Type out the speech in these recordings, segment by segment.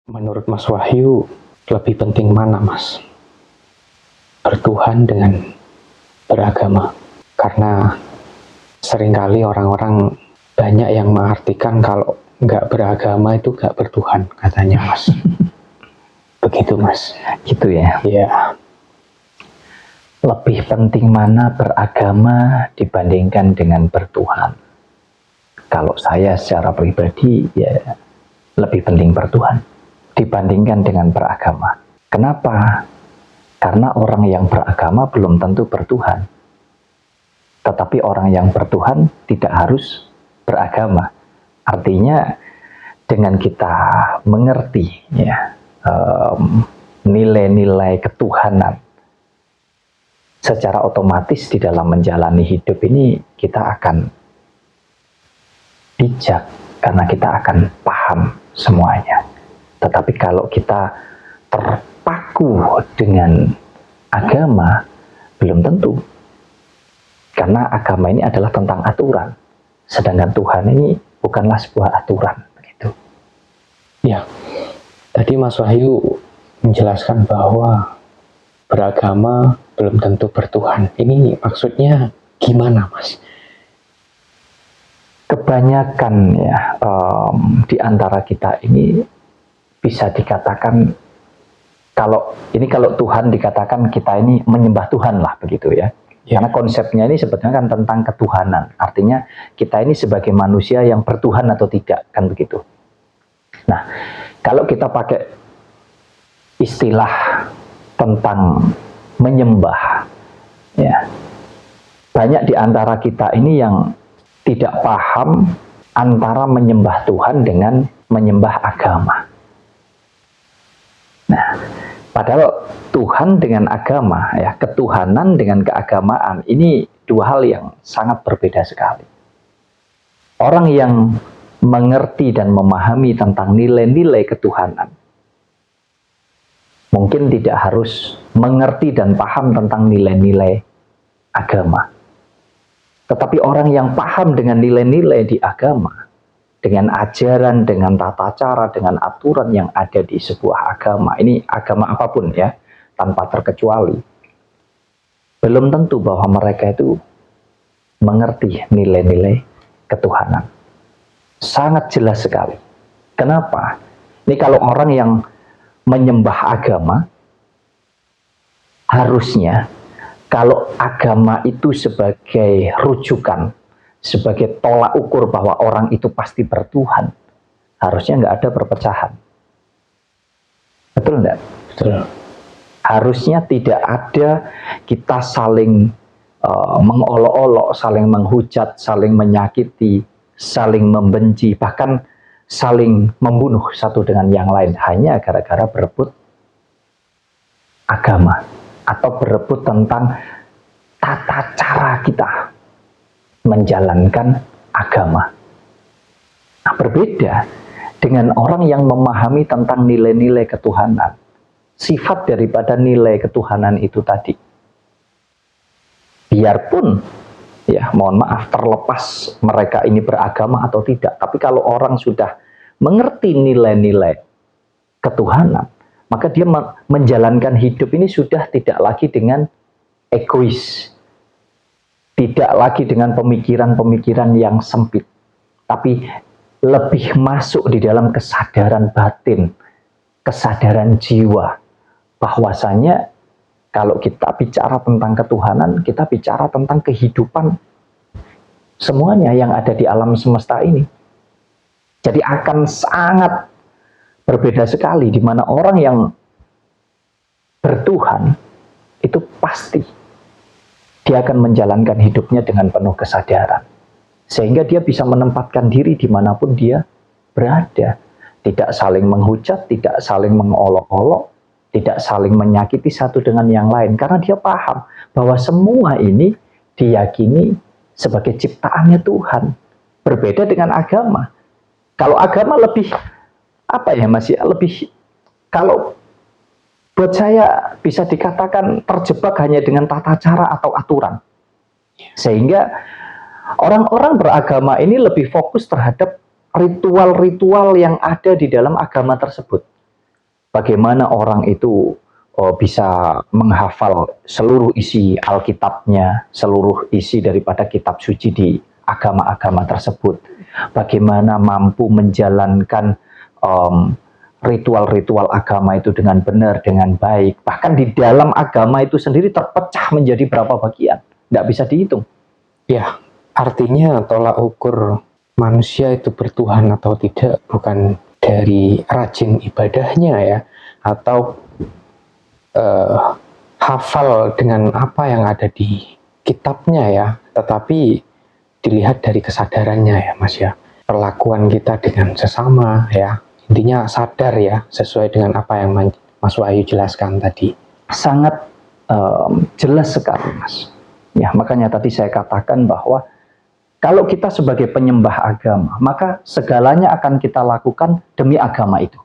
Menurut Mas Wahyu, lebih penting mana Mas? Bertuhan dengan beragama. Karena seringkali orang-orang banyak yang mengartikan kalau nggak beragama itu nggak bertuhan, katanya Mas. Begitu Mas. Gitu ya? Iya. Lebih penting mana beragama dibandingkan dengan bertuhan? Kalau saya secara pribadi ya lebih penting bertuhan dibandingkan dengan beragama. Kenapa? Karena orang yang beragama belum tentu bertuhan. Tetapi orang yang bertuhan tidak harus beragama. Artinya dengan kita mengerti ya nilai-nilai ketuhanan, secara otomatis di dalam menjalani hidup ini kita akan bijak karena kita akan paham semuanya. Tetapi kalau kita terpaku dengan agama, belum tentu. Karena agama ini adalah tentang aturan. Sedangkan Tuhan ini bukanlah sebuah aturan. Begitu. Ya, tadi Mas Wahyu menjelaskan bahwa beragama belum tentu bertuhan. Ini maksudnya gimana Mas? Kebanyakan ya di antara kita ini bisa dikatakan kalau Tuhan dikatakan kita ini menyembah Tuhan lah begitu ya. Karena konsepnya ini sebetulnya kan tentang ketuhanan. Artinya kita ini sebagai manusia yang bertuhan atau tidak kan begitu. Nah, kalau kita pakai istilah tentang menyembah ya. Banyak di antara kita ini yang tidak paham antara menyembah Tuhan dengan menyembah agama. Nah, padahal Tuhan dengan agama, ya ketuhanan dengan keagamaan, ini dua hal yang sangat berbeda sekali. Orang yang mengerti dan memahami tentang nilai-nilai ketuhanan, mungkin tidak harus mengerti dan paham tentang nilai-nilai agama. Tetapi orang yang paham dengan nilai-nilai di agama, dengan ajaran, dengan tata cara, dengan aturan yang ada di sebuah agama, ini agama apapun ya, tanpa terkecuali, belum tentu bahwa mereka itu mengerti nilai-nilai ketuhanan. Sangat jelas sekali. Kenapa? Ini kalau orang yang menyembah agama, harusnya kalau agama itu sebagai rujukan, sebagai tolak ukur bahwa orang itu pasti bertuhan, harusnya nggak ada perpecahan. Betul nggak? Betul. Harusnya tidak ada kita saling mengolok-olok, saling menghujat, saling menyakiti, saling membenci, bahkan saling membunuh satu dengan yang lain hanya gara-gara berebut agama atau berebut tentang tata cara kita menjalankan agama. Nah, berbeda dengan orang yang memahami tentang nilai-nilai ketuhanan. Sifat daripada nilai ketuhanan itu tadi. Biarpun, ya mohon maaf, terlepas mereka ini beragama atau tidak. Tapi kalau orang sudah mengerti nilai-nilai ketuhanan, maka dia menjalankan hidup ini sudah tidak lagi dengan egois. Tidak lagi dengan pemikiran-pemikiran yang sempit, tapi lebih masuk di dalam kesadaran batin, kesadaran jiwa, bahwasanya kalau kita bicara tentang ketuhanan, kita bicara tentang kehidupan semuanya yang ada di alam semesta ini. Jadi akan sangat berbeda sekali di mana orang yang bertuhan itu pasti dia akan menjalankan hidupnya dengan penuh kesadaran. Sehingga dia bisa menempatkan diri dimanapun dia berada. Tidak saling menghujat, tidak saling mengolok-olok, tidak saling menyakiti satu dengan yang lain. Karena dia paham bahwa semua ini diyakini sebagai ciptaannya Tuhan. Berbeda dengan agama. Kalau agama lebih, kalau buat saya bisa dikatakan terjebak hanya dengan tata cara atau aturan. Sehingga orang-orang beragama ini lebih fokus terhadap ritual-ritual yang ada di dalam agama tersebut. Bagaimana orang itu bisa menghafal seluruh isi Alkitabnya, seluruh isi daripada kitab suci di agama-agama tersebut. Bagaimana mampu menjalankan ritual-ritual agama itu dengan benar, dengan baik. Bahkan di dalam agama itu sendiri terpecah menjadi berapa bagian. Nggak bisa dihitung. Ya, artinya tolak ukur manusia itu bertuhan atau tidak bukan dari rajin ibadahnya ya, atau hafal dengan apa yang ada di kitabnya ya, tetapi dilihat dari kesadarannya ya Mas ya, perlakuan kita dengan sesama ya, intinya sadar ya, sesuai dengan apa yang Mas Wahyu jelaskan tadi. Sangat jelas sekali Mas. Ya, makanya tadi saya katakan bahwa kalau kita sebagai penyembah agama, maka segalanya akan kita lakukan demi agama itu.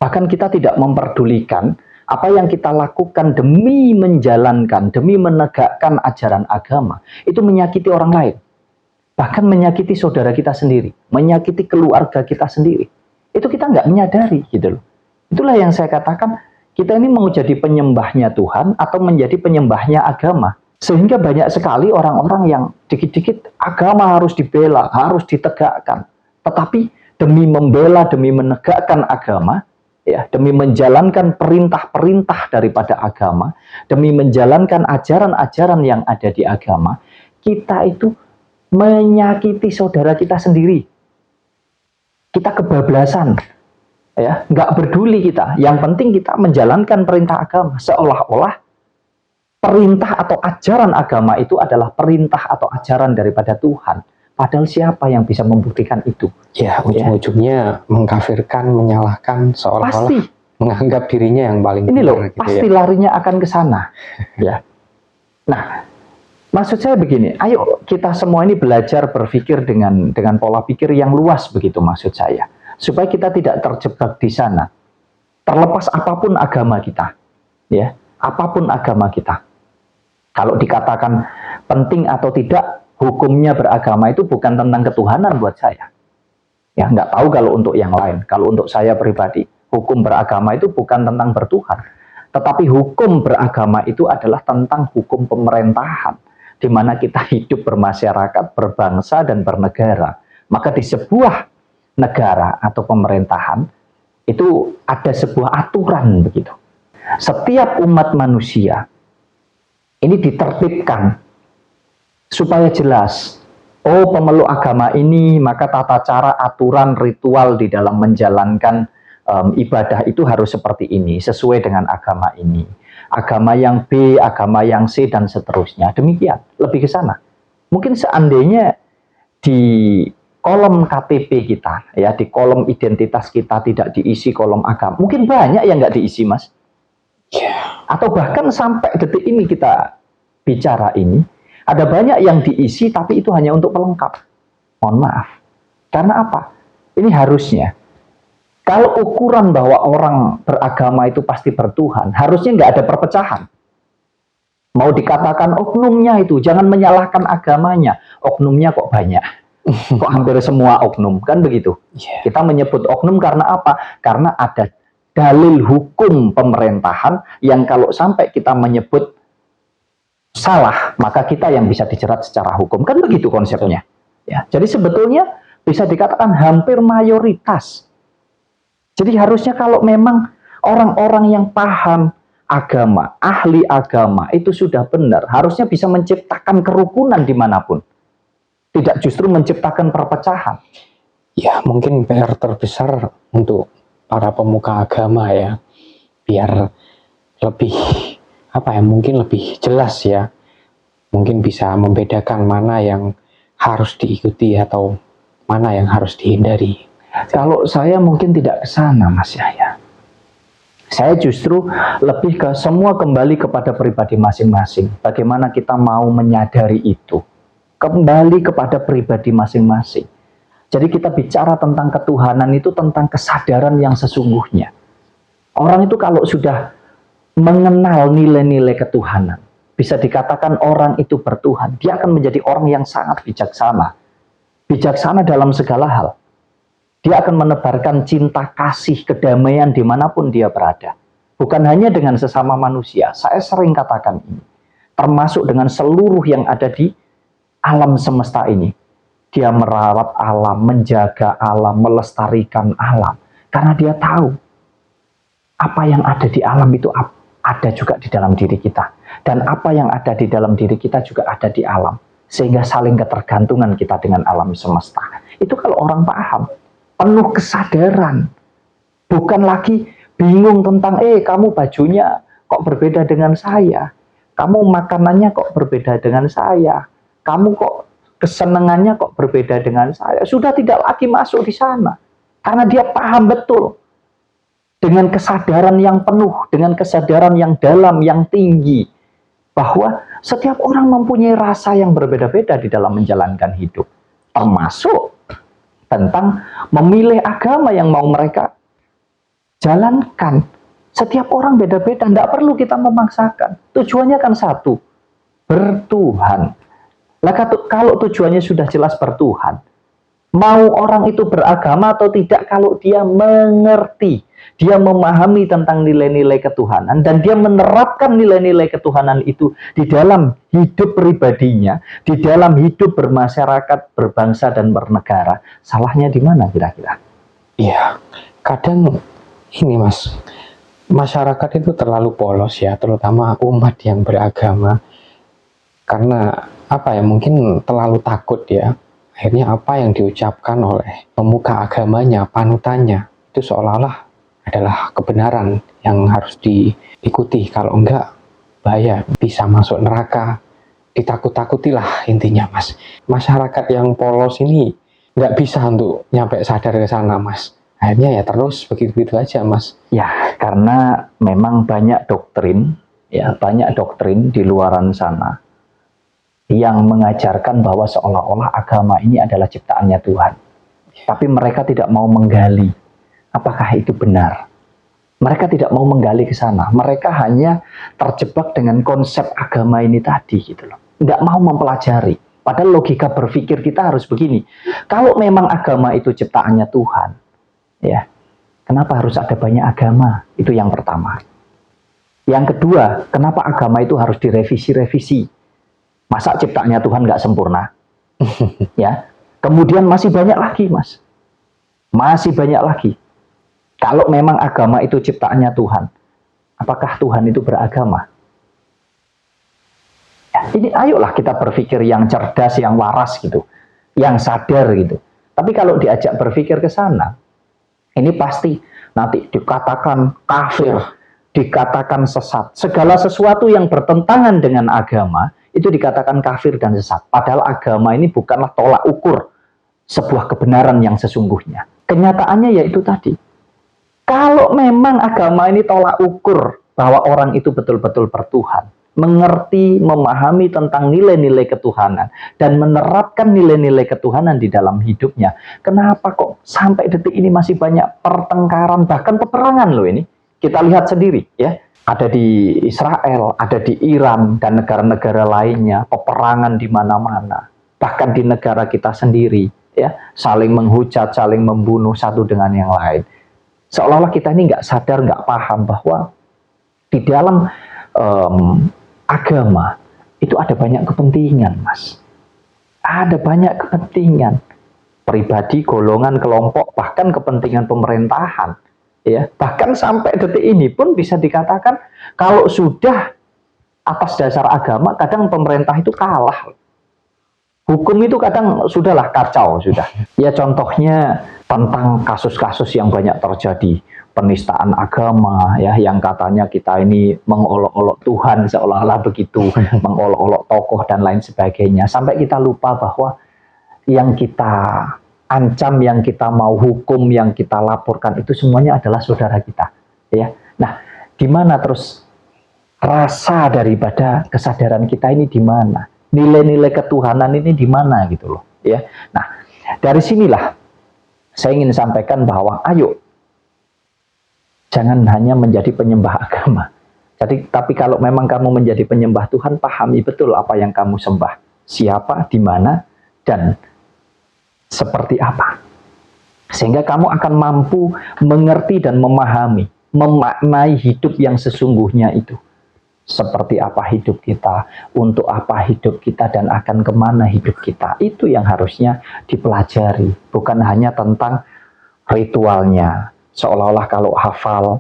Bahkan kita tidak memperdulikan apa yang kita lakukan demi menjalankan, demi menegakkan ajaran agama, itu menyakiti orang lain. Bahkan menyakiti saudara kita sendiri, menyakiti keluarga kita sendiri. Itu kita nggak menyadari gitu loh. Itulah yang saya katakan, kita ini mau jadi penyembahnya Tuhan atau menjadi penyembahnya agama. Sehingga banyak sekali orang-orang yang dikit-dikit agama harus dibela, harus ditegakkan. Tetapi demi membela, demi menegakkan agama, ya, demi menjalankan perintah-perintah daripada agama, demi menjalankan ajaran-ajaran yang ada di agama, kita itu menyakiti saudara kita sendiri. Kita kebablasan, ya, nggak peduli kita. Yang penting kita menjalankan perintah agama, seolah-olah perintah atau ajaran agama itu adalah perintah atau ajaran daripada Tuhan. Padahal siapa yang bisa membuktikan itu? Ya, ujung-ujungnya mengkafirkan, menyalahkan, seolah-olah pasti menganggap dirinya yang paling ini benar, loh, gitu pasti ya. larinya akan ke sana. Ya. Nah, maksud saya begini, ayo kita semua ini belajar berpikir dengan pola pikir yang luas begitu maksud saya. Supaya kita tidak terjebak di sana. Terlepas apapun agama kita. Ya, apapun agama kita. Kalau dikatakan penting atau tidak, hukumnya beragama itu bukan tentang ketuhanan buat saya. Ya, nggak tahu kalau untuk yang lain. Kalau untuk saya pribadi, hukum beragama itu bukan tentang bertuhan. Tetapi hukum beragama itu adalah tentang hukum pemerintahan. Di mana kita hidup bermasyarakat, berbangsa, dan bernegara. Maka di sebuah negara atau pemerintahan, itu ada sebuah aturan begitu. Setiap umat manusia ini ditertibkan supaya jelas, oh pemeluk agama ini, maka tata cara, aturan, ritual di dalam menjalankan ibadah itu harus seperti ini, sesuai dengan agama ini. Agama yang B, agama yang C, dan seterusnya. Demikian, lebih ke sana. Mungkin seandainya di kolom KTP kita, ya, di kolom identitas kita tidak diisi kolom agama, mungkin banyak yang nggak diisi, Mas. Atau bahkan sampai detik ini kita bicara ini, ada banyak yang diisi tapi itu hanya untuk pelengkap. Mohon maaf. Karena apa? Ini harusnya. Kalau ukuran bahwa orang beragama itu pasti bertuhan, harusnya nggak ada perpecahan. Mau dikatakan oknumnya itu, jangan menyalahkan agamanya. Oknumnya kok banyak. Kok hampir semua oknum, kan begitu. Kita menyebut oknum karena apa? Karena ada dalil hukum pemerintahan yang kalau sampai kita menyebut salah, maka kita yang bisa dijerat secara hukum. Kan begitu konsepnya. Ya, jadi sebetulnya bisa dikatakan hampir mayoritas. Jadi harusnya kalau memang orang-orang yang paham agama, ahli agama, itu sudah benar. Harusnya bisa menciptakan kerukunan dimanapun. Tidak justru menciptakan perpecahan. Ya, mungkin PR terbesar untuk para pemuka agama ya, biar lebih mungkin lebih jelas ya, mungkin bisa membedakan mana yang harus diikuti atau mana yang harus dihindari. Kalau saya mungkin tidak ke sana, Mas Yahya. Saya justru lebih ke semua kembali kepada pribadi masing-masing. Bagaimana kita mau menyadari itu, kembali kepada pribadi masing-masing. Jadi kita bicara tentang ketuhanan itu tentang kesadaran yang sesungguhnya. Orang itu kalau sudah mengenal nilai-nilai ketuhanan, bisa dikatakan orang itu bertuhan, dia akan menjadi orang yang sangat bijaksana. Bijaksana dalam segala hal. Dia akan menebarkan cinta kasih, kedamaian dimanapun dia berada. Bukan hanya dengan sesama manusia. Saya sering katakan ini. Termasuk dengan seluruh yang ada di alam semesta ini. Dia merawat alam, menjaga alam, melestarikan alam. Karena dia tahu apa yang ada di alam itu ada juga di dalam diri kita. Dan apa yang ada di dalam diri kita juga ada di alam. Sehingga saling ketergantungan kita dengan alam semesta. Itu kalau orang paham. Penuh kesadaran. Bukan lagi bingung tentang, kamu bajunya kok berbeda dengan saya. Kamu makanannya kok berbeda dengan saya. Kamu kok kesenangannya kok berbeda dengan saya. Sudah tidak lagi masuk di sana. Karena dia paham betul. Dengan kesadaran yang penuh, dengan kesadaran yang dalam, yang tinggi. Bahwa setiap orang mempunyai rasa yang berbeda-beda di dalam menjalankan hidup. Termasuk tentang memilih agama yang mau mereka jalankan. Setiap orang beda-beda, tidak perlu kita memaksakan. Tujuannya kan satu, bertuhan. Lah kalau tujuannya sudah jelas bertuhan, mau orang itu beragama atau tidak, kalau dia mengerti, dia memahami tentang nilai-nilai ketuhanan, dan dia menerapkan nilai-nilai ketuhanan itu di dalam hidup pribadinya, di dalam hidup bermasyarakat, berbangsa, dan bernegara, salahnya di mana kira-kira? Iya, kadang ini Mas, masyarakat itu terlalu polos ya, terutama umat yang beragama. Karena mungkin terlalu takut ya. Akhirnya apa yang diucapkan oleh pemuka agamanya, panutannya, itu seolah-olah adalah kebenaran yang harus diikuti. Kalau enggak, bahaya, bisa masuk neraka. Ditakut-takutilah intinya Mas. Masyarakat yang polos ini nggak bisa untuk nyampe sadar ke sana Mas. Akhirnya ya terus begitu-begitu aja Mas. Ya, karena memang banyak doktrin di luaran sana yang mengajarkan bahwa seolah-olah agama ini adalah ciptaannya Tuhan. Tapi mereka tidak mau menggali apakah itu benar. Mereka tidak mau menggali ke sana. Mereka hanya terjebak dengan konsep agama ini tadi gitu loh. Nggak mau mempelajari. Padahal logika berpikir kita harus begini. Kalau memang agama itu ciptaannya Tuhan, ya, kenapa harus ada banyak agama? Itu yang pertama. Yang kedua, kenapa agama itu harus direvisi-revisi? Masa ciptaannya Tuhan nggak sempurna? Ya, kemudian masih banyak lagi, Mas. Masih banyak lagi. Kalau memang agama itu ciptaannya Tuhan, apakah Tuhan itu beragama? Ya, ini ayolah kita berpikir yang cerdas, yang waras gitu, yang sadar gitu. Tapi kalau diajak berpikir ke sana, ini pasti nanti dikatakan kafir, dikatakan sesat. Segala sesuatu yang bertentangan dengan agama itu dikatakan kafir dan sesat. Padahal agama ini bukanlah tolak ukur sebuah kebenaran yang sesungguhnya. Kenyataannya yaitu tadi. Kalau memang agama ini tolak ukur bahwa orang itu betul-betul bertuhan, mengerti, memahami tentang nilai-nilai ketuhanan, dan menerapkan nilai-nilai ketuhanan di dalam hidupnya, kenapa kok sampai detik ini masih banyak pertengkaran, bahkan peperangan loh ini? Kita lihat sendiri ya. Ada di Israel, ada di Iran, dan negara-negara lainnya, peperangan di mana-mana. Bahkan di negara kita sendiri, ya, saling menghujat, saling membunuh satu dengan yang lain. Seolah-olah kita ini nggak sadar, nggak paham bahwa di dalam agama itu ada banyak kepentingan, Mas. Ada banyak kepentingan. Pribadi, golongan, kelompok, bahkan kepentingan pemerintahan. Ya, bahkan sampai detik ini pun bisa dikatakan kalau sudah atas dasar agama, kadang pemerintah itu kalah. Hukum itu kadang sudahlah kacau sudah. Ya contohnya tentang kasus-kasus yang banyak terjadi, penistaan agama ya, yang katanya kita ini mengolok-olok Tuhan seolah-olah begitu, mengolok-olok tokoh dan lain sebagainya, sampai kita lupa bahwa yang kita ancam, yang kita mau hukum, yang kita laporkan itu semuanya adalah saudara kita, ya. Nah, di mana terus rasa daripada kesadaran kita ini di mana? Nilai-nilai ketuhanan ini di mana gitu loh, ya. Nah, dari sinilah saya ingin sampaikan bahwa ayo jangan hanya menjadi penyembah agama. Tapi kalau memang kamu menjadi penyembah Tuhan, pahami betul apa yang kamu sembah, siapa, di mana, dan seperti apa. Sehingga kamu akan mampu mengerti dan memahami, memaknai hidup yang sesungguhnya itu. Seperti apa hidup kita, untuk apa hidup kita, dan akan kemana hidup kita. Itu yang harusnya dipelajari, bukan hanya tentang ritualnya. Seolah-olah kalau hafal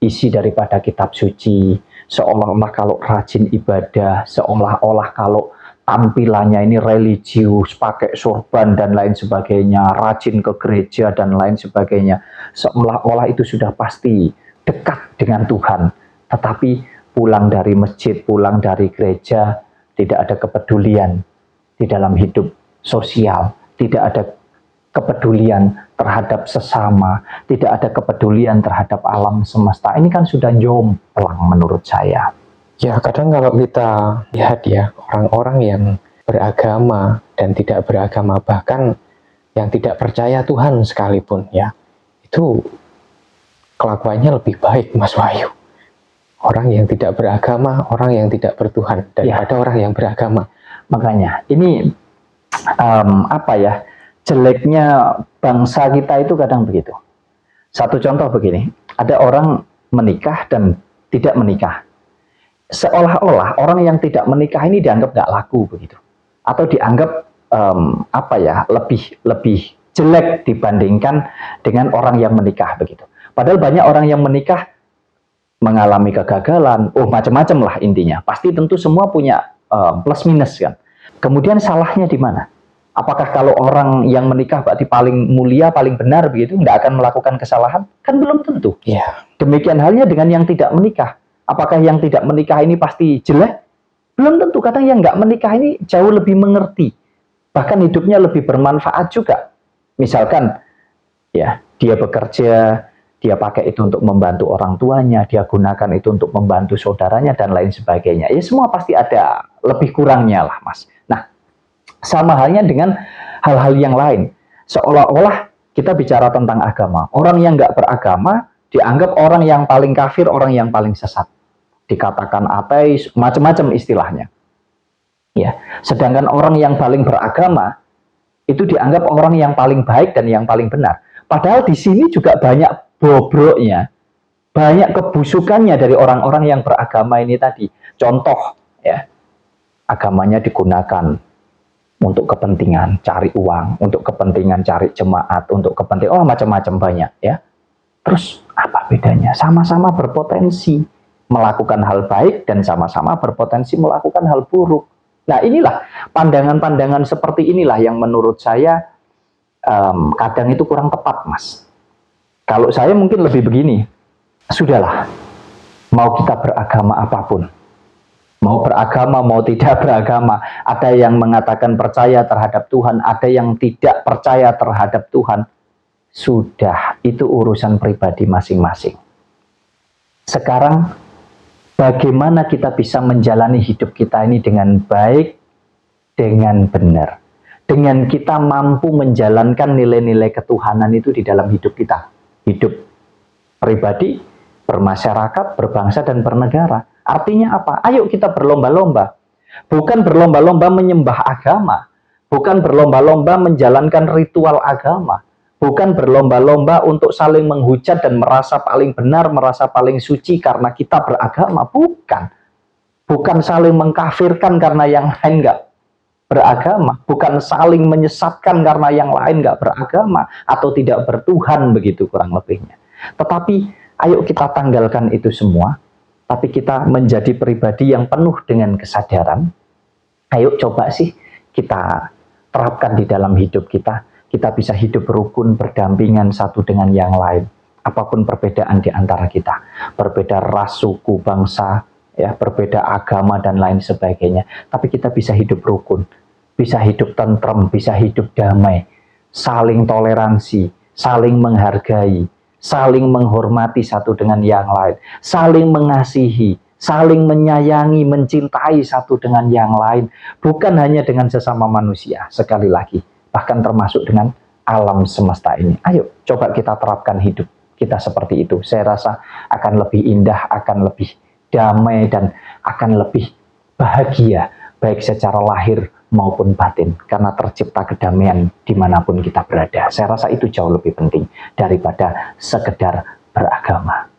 isi daripada kitab suci, seolah-olah kalau rajin ibadah, seolah-olah kalau tampilannya ini religius, pakai sorban dan lain sebagainya, rajin ke gereja dan lain sebagainya, seolah-olah itu sudah pasti dekat dengan Tuhan. Tetapi pulang dari masjid, pulang dari gereja, tidak ada kepedulian di dalam hidup sosial, tidak ada kepedulian terhadap sesama, tidak ada kepedulian terhadap alam semesta. Ini kan sudah jomplang menurut saya. Ya, kadang kalau kita lihat ya, orang-orang yang beragama dan tidak beragama, bahkan yang tidak percaya Tuhan sekalipun ya, itu kelakuannya lebih baik, Mas Wahyu. Orang yang tidak beragama, orang yang tidak bertuhan, daripada orang yang beragama. Makanya, ini jeleknya bangsa kita itu kadang begitu. Satu contoh begini, ada orang menikah dan tidak menikah. Seolah-olah orang yang tidak menikah ini dianggap nggak laku begitu, atau dianggap lebih jelek dibandingkan dengan orang yang menikah begitu. Padahal banyak orang yang menikah mengalami kegagalan, macam-macam lah intinya. Pasti tentu semua punya plus minus kan. Kemudian salahnya di mana? Apakah kalau orang yang menikah berarti paling mulia, paling benar begitu, nggak akan melakukan kesalahan? Kan belum tentu. Yeah. Demikian halnya dengan yang tidak menikah. Apakah yang tidak menikah ini pasti jelek? Belum tentu. Kadang yang nggak menikah ini jauh lebih mengerti. Bahkan hidupnya lebih bermanfaat juga. Misalkan, ya dia bekerja, dia pakai itu untuk membantu orang tuanya, dia gunakan itu untuk membantu saudaranya, dan lain sebagainya. Ya semua pasti ada lebih kurangnya lah, Mas. Nah, sama halnya dengan hal-hal yang lain. Seolah-olah kita bicara tentang agama. Orang yang nggak beragama dianggap orang yang paling kafir, orang yang paling sesat. Dikatakan ateis, macam-macam istilahnya. Ya, sedangkan orang yang paling beragama itu dianggap orang yang paling baik dan yang paling benar. Padahal di sini juga banyak bobroknya, banyak kebusukannya dari orang-orang yang beragama ini tadi. Contoh, ya, agamanya digunakan untuk kepentingan cari uang, untuk kepentingan cari jemaat, untuk kepentingan macam-macam banyak, ya. Terus apa bedanya? Sama-sama berpotensi melakukan hal baik dan sama-sama berpotensi melakukan hal buruk. Nah, inilah pandangan-pandangan seperti inilah yang menurut saya kadang itu kurang tepat, Mas. Kalau saya mungkin lebih begini, sudahlah, mau kita beragama apapun, mau beragama, mau tidak beragama, ada yang mengatakan percaya terhadap Tuhan, ada yang tidak percaya terhadap Tuhan, sudah, itu urusan pribadi masing-masing. Sekarang, bagaimana kita bisa menjalani hidup kita ini dengan baik, dengan benar, dengan kita mampu menjalankan nilai-nilai ketuhanan itu di dalam hidup kita, hidup pribadi, bermasyarakat, berbangsa, dan bernegara. Artinya apa? Ayo kita berlomba-lomba, bukan berlomba-lomba menyembah agama, bukan berlomba-lomba menjalankan ritual agama, bukan berlomba-lomba untuk saling menghujat dan merasa paling benar, merasa paling suci karena kita beragama. Bukan saling mengkafirkan karena yang lain nggak beragama. Bukan saling menyesatkan karena yang lain nggak beragama atau tidak bertuhan, begitu kurang lebihnya. Tetapi ayo kita tanggalkan itu semua, tapi kita menjadi pribadi yang penuh dengan kesadaran. Ayo coba sih kita terapkan di dalam hidup kita. Kita bisa hidup rukun, berdampingan satu dengan yang lain. Apapun perbedaan di antara kita. Berbeda ras, suku, bangsa, ya, berbeda agama, dan lain sebagainya. Tapi kita bisa hidup rukun. Bisa hidup tentrem, bisa hidup damai. Saling toleransi, saling menghargai, saling menghormati satu dengan yang lain. Saling mengasihi, saling menyayangi, mencintai satu dengan yang lain. Bukan hanya dengan sesama manusia, sekali lagi. Bahkan termasuk dengan alam semesta ini. Ayo, coba kita terapkan hidup kita seperti itu. Saya rasa akan lebih indah, akan lebih damai, dan akan lebih bahagia, baik secara lahir maupun batin, karena tercipta kedamaian dimanapun kita berada. Saya rasa itu jauh lebih penting daripada sekedar beragama.